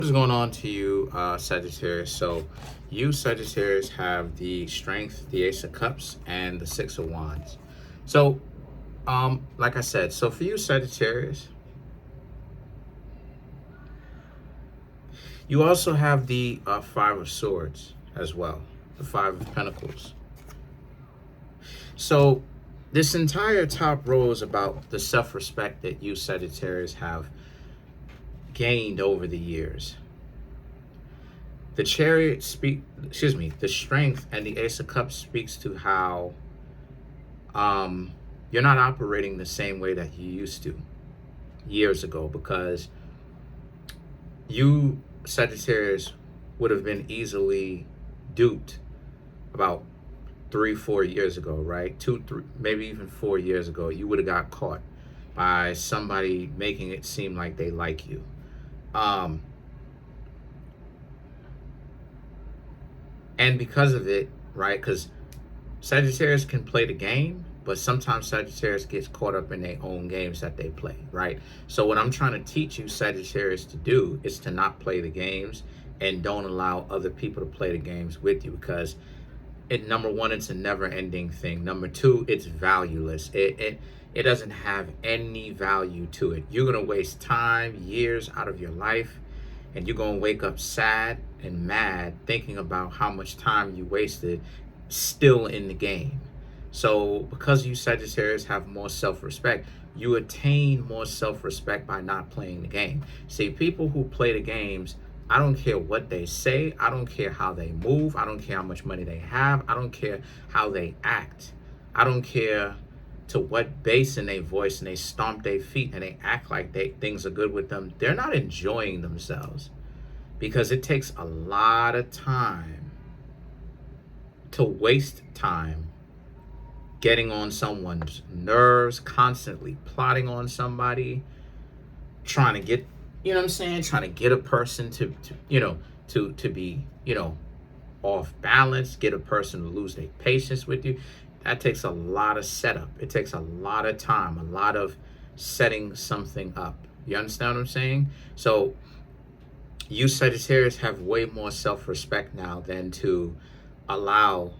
What's going on to you, Sagittarius? So, you Sagittarius have the Strength, the Ace of Cups, and the Six of Wands. So, like I said, so for you Sagittarius, you also have the Five of Swords as well, the Five of Pentacles. So, this entire top row is about the self-respect that you Sagittarius have gained over the years. The Chariot the Strength and the Ace of Cups speaks to how you're not operating the same way that you used to years ago, because you Sagittarius would have been easily duped about 3-4 years ago, right? 2-3, maybe even 4 years ago. You would have got caught by somebody making it seem like they like you. And because of it, right? Because Sagittarius can play the game, but sometimes Sagittarius gets caught up in their own games that they play, right? So what I'm trying to teach you Sagittarius to do is to not play the games and don't allow other people to play the games with you, because number one, it's a never-ending thing. Number two, it's valueless. It doesn't have any value to it. You're gonna waste time, years out of your life, and you're gonna wake up sad and mad thinking about how much time you wasted still in the game. So because you Sagittarius have more self-respect, you attain more self-respect by not playing the game. See, people who play the games, I don't care what they say, I don't care how they move, I don't care how much money they have, I don't care how they act, I don't care to what bass in their voice, and they stomp their feet and they act like things are good with them. They're not enjoying themselves, because it takes a lot of time to waste time getting on someone's nerves, constantly plotting on somebody, trying to get, you know what I'm saying, trying to get a person to be, off balance, get a person to lose their patience with you. That takes a lot of setup. It takes a lot of time, a lot of setting something up. You understand what I'm saying? So you Sagittarius have way more self-respect now than to allow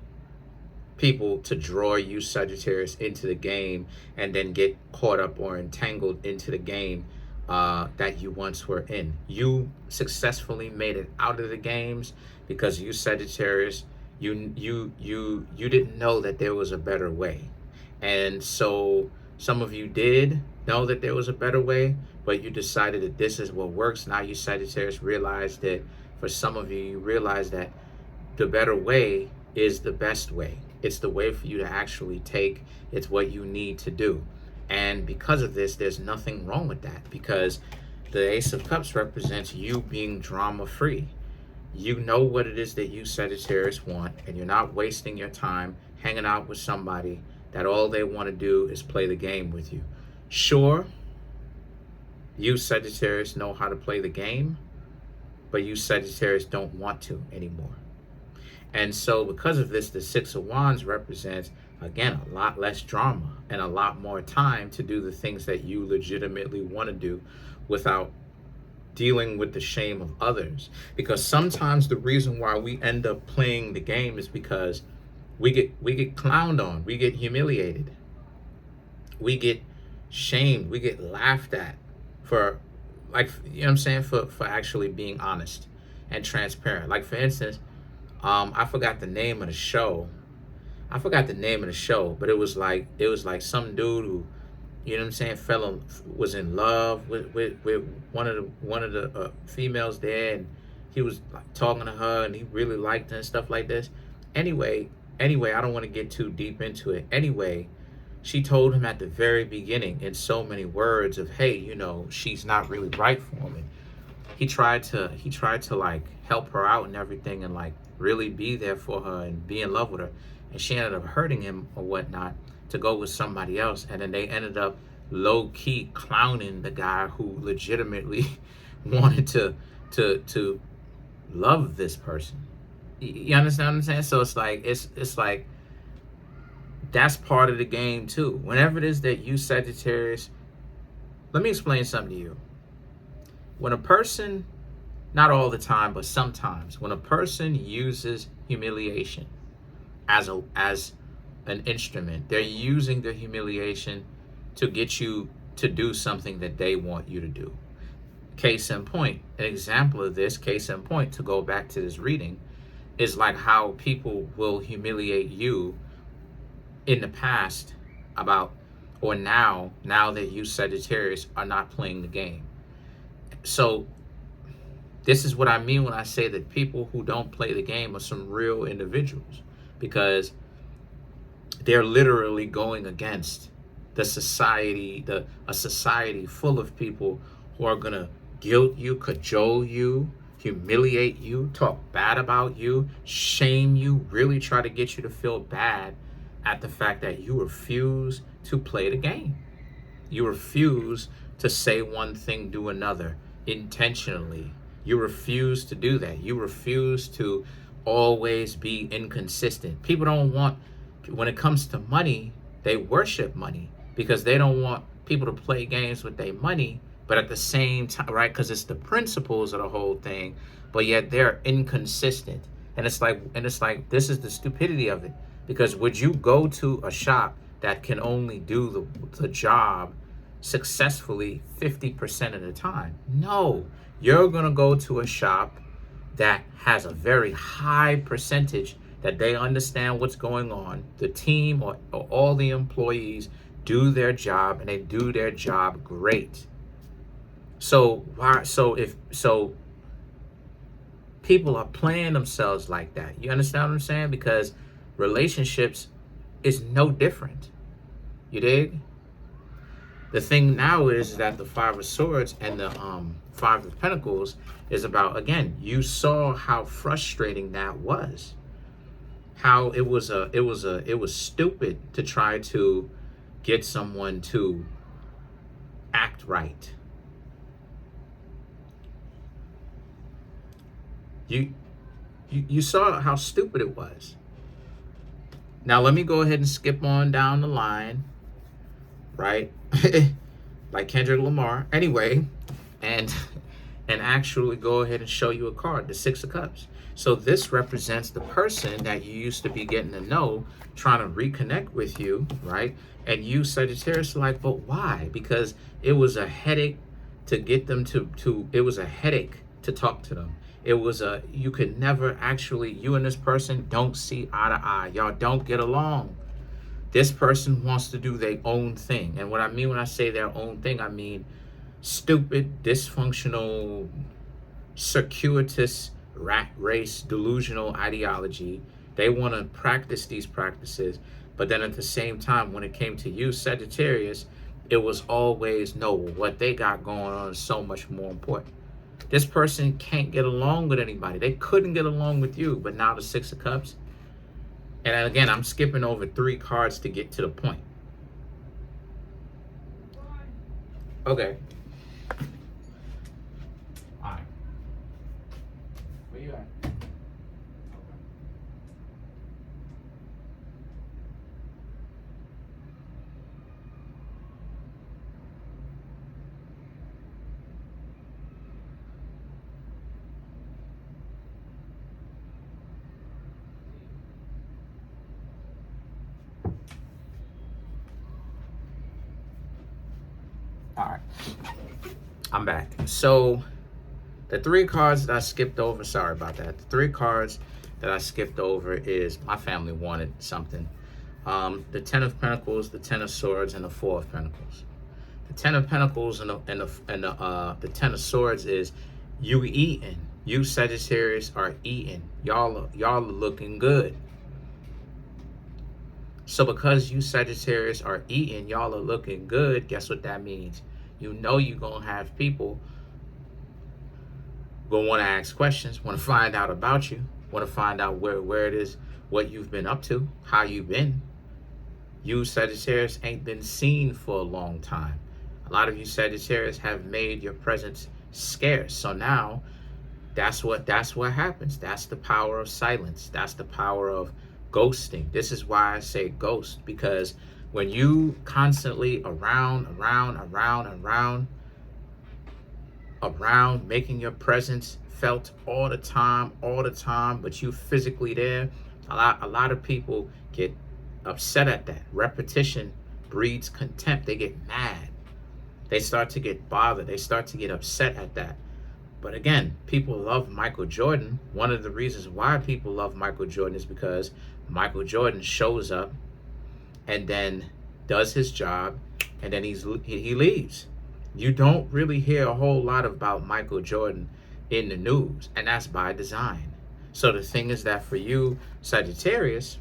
people to draw you Sagittarius into the game and then get caught up or entangled into the game that you once were in. You successfully made it out of the games because you Sagittarius, you didn't know that there was a better way. And so some of you did know that there was a better way, but you decided that this is what works. Now you Sagittarius realize that, for some of you, you realize that the better way is the best way. It's the way for you to actually take. It's what you need to do. And because of this, there's nothing wrong with that, because the Ace of Cups represents you being drama-free. You know what it is that you Sagittarius want, and you're not wasting your time hanging out with somebody that all they want to do is play the game with you. Sure, you Sagittarius know how to play the game, but you Sagittarius don't want to anymore. And so because of this, the Six of Wands represents, again, a lot less drama and a lot more time to do the things that you legitimately want to do without dealing with the shame of others. Because sometimes the reason why we end up playing the game is because we get clowned on, we get humiliated, we get shamed, we get laughed at for, like, you know what I'm saying, for actually being honest and transparent. Like, for instance, I forgot the name of the show. But it was like some dude who, you know what I'm saying, was in love with one of the females there, and he was like talking to her, and he really liked her and stuff like this. Anyway, I don't want to get too deep into it. Anyway, she told him at the very beginning in so many words of, hey, she's not really right for him. And he tried to like help her out and everything, and like really be there for her and be in love with her. And she ended up hurting him or whatnot to go with somebody else. And then they ended up low-key clowning the guy who legitimately wanted to love this person. You understand what I'm saying? So it's like that's part of the game too. Whenever it is that you Sagittarius, let me explain something to you. When a person not all the time, but sometimes, when a person uses humiliation as an instrument, they're using the humiliation to get you to do something that they want you to do. Case in point, an example of this, case in point, to go back to this reading, is like how people will humiliate you in the past about, or now that you Sagittarius are not playing the game. So this is what I mean when I say that people who don't play the game are some real individuals, because they're literally going against the society, a society full of people who are gonna guilt you, cajole you, humiliate you, talk bad about you, shame you, really try to get you to feel bad at the fact that you refuse to play the game. You refuse to say one thing, do another intentionally. You refuse to do that. You refuse to always be inconsistent. People don't want, when it comes to money, they worship money because they don't want people to play games with their money, but at the same time, right, because it's the principles of the whole thing, but yet they're inconsistent. And it's like this is the stupidity of it. Because would you go to a shop that can only do the job successfully 50% of the time? No, you're going to go to a shop that has a very high percentage that they understand what's going on. The team or all the employees do their job, and they do their job great. So people are playing themselves like that. You understand what I'm saying? Because relationships is no different. You dig? The thing now is that the Five of Swords and the Five of Pentacles is about, again, you saw how frustrating that was. How it was stupid to try to get someone to act right. You saw how stupid it was. Now let me go ahead and skip on down the line, right? Like Kendrick Lamar. Anyway, and actually go ahead and show you a card, the Six of Cups. So this represents the person that you used to be getting to know, trying to reconnect with you, right? And you, Sagittarius, are like, but why? Because it was a headache to get them to it was a headache to talk to them. It was you could never actually, you and this person don't see eye to eye. Y'all don't get along. This person wants to do their own thing. And what I mean when I say their own thing, I mean stupid, dysfunctional, circuitous, rat race, delusional ideology. They want to practice these practices. But then at the same time, when it came to you, Sagittarius, it was always, no, what they got going on is so much more important. This person can't get along with anybody. They couldn't get along with you, but now the Six of Cups. And again, I'm skipping over 3 cards to get to the point. Okay. All right. Where you at? All right, I'm back. So the 3 cards that I skipped over, sorry about that. The 3 cards that I skipped over is my family wanted something. The Ten of Pentacles, the Ten of Swords, and the Four of Pentacles. The Ten of Pentacles and the Ten of Swords is you eating. You Sagittarius are eating. Y'all are looking good. So because you Sagittarius are eating, y'all are looking good, guess what that means? You know you're going to have people going to want to ask questions, want to find out about you, want to find out where it is, what you've been up to, how you've been. You Sagittarius ain't been seen for a long time. A lot of you Sagittarius have made your presence scarce. So now that's what happens. That's the power of silence. That's the power of ghosting. This is why I say ghost, because when you constantly around, around, making your presence felt all the time, but you physically there. A lot of people get upset at that. Repetition breeds contempt. They get mad. They start to get bothered. They start to get upset at that. But again, people love Michael Jordan. One of the reasons why people love Michael Jordan is because Michael Jordan shows up and then does his job, and then he leaves. You don't really hear a whole lot about Michael Jordan in the news, and that's by design. So the thing is that for you, Sagittarius,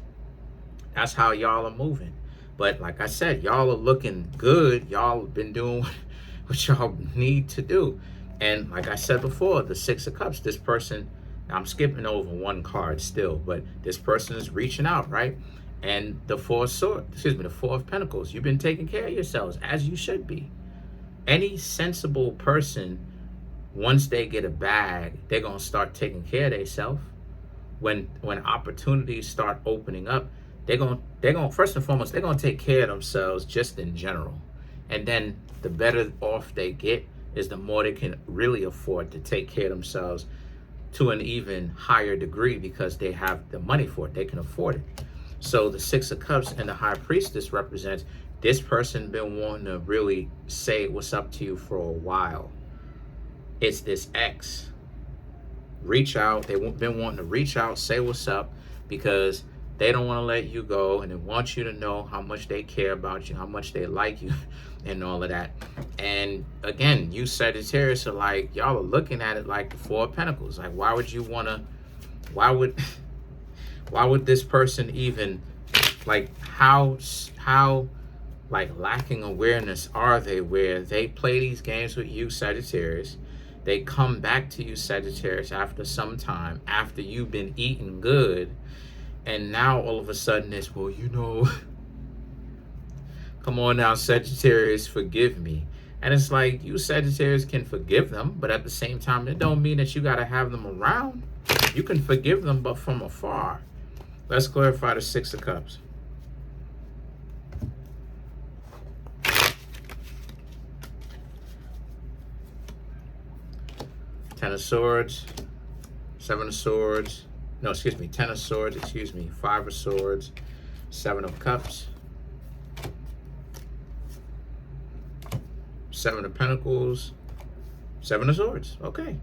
that's how y'all are moving. But like I said, y'all are looking good. Y'all been doing what y'all need to do. And like I said before, the Six of Cups, this person, I'm skipping over one card still, but this person is reaching out, right? And the Four of Pentacles, you've been taking care of yourselves as you should be. Any sensible person, once they get a bag, they're going to start taking care of themselves. When opportunities start opening up, they're going first and foremost, they're going to take care of themselves just in general. And then the better off they get is the more they can really afford to take care of themselves to an even higher degree, because they have the money for it. They can afford it. So the Six of Cups and the High Priestess represents this person been wanting to really say what's up to you for a while. It's this ex. Reach out. They've been wanting to reach out, say what's up, because they don't want to let you go, and they want you to know how much they care about you, how much they like you, and all of that. And again, you Sagittarius are like, y'all are looking at it like the Four of Pentacles. Like, why would you want to, why would this person even, like, how like lacking awareness are they, where they play these games with you, Sagittarius? They come back to you, Sagittarius, after some time, after you've been eating good, and now all of a sudden it's, well, you know, come on now, Sagittarius, forgive me. And it's like, you Sagittarius can forgive them, but at the same time, it don't mean that you got to have them around. You can forgive them, but from afar. Let's clarify the Six of Cups. Ten of Swords, Seven of Swords, no, excuse me, Ten of Swords, excuse me, Five of Swords, Seven of Cups, Seven of Pentacles, Seven of Swords. Okay.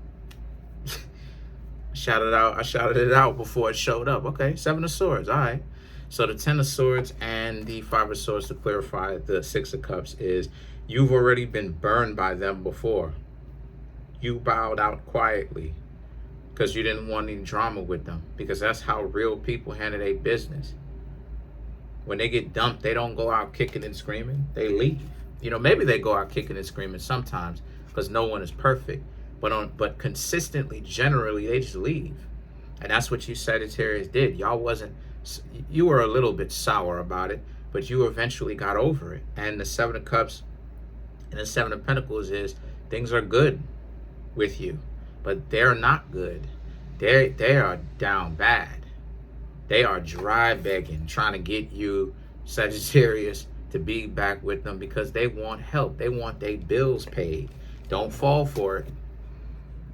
I shouted it out before it showed up. Okay, Seven of Swords. All right. So the Ten of Swords and the Five of Swords, to clarify the Six of Cups, is you've already been burned by them before. You bowed out quietly because you didn't want any drama with them, because that's how real people handle their business. When they get dumped, they don't go out kicking and screaming. They leave. You know, maybe they go out kicking and screaming sometimes because no one is perfect. But consistently, generally, they just leave. And that's what you Sagittarius did. You were a little bit sour about it, but you eventually got over it. And the Seven of Cups and the Seven of Pentacles is things are good with you, but they're not good. They are down bad. They are dry begging, trying to get you, Sagittarius, to be back with them because they want help. They want their bills paid. Don't fall for it.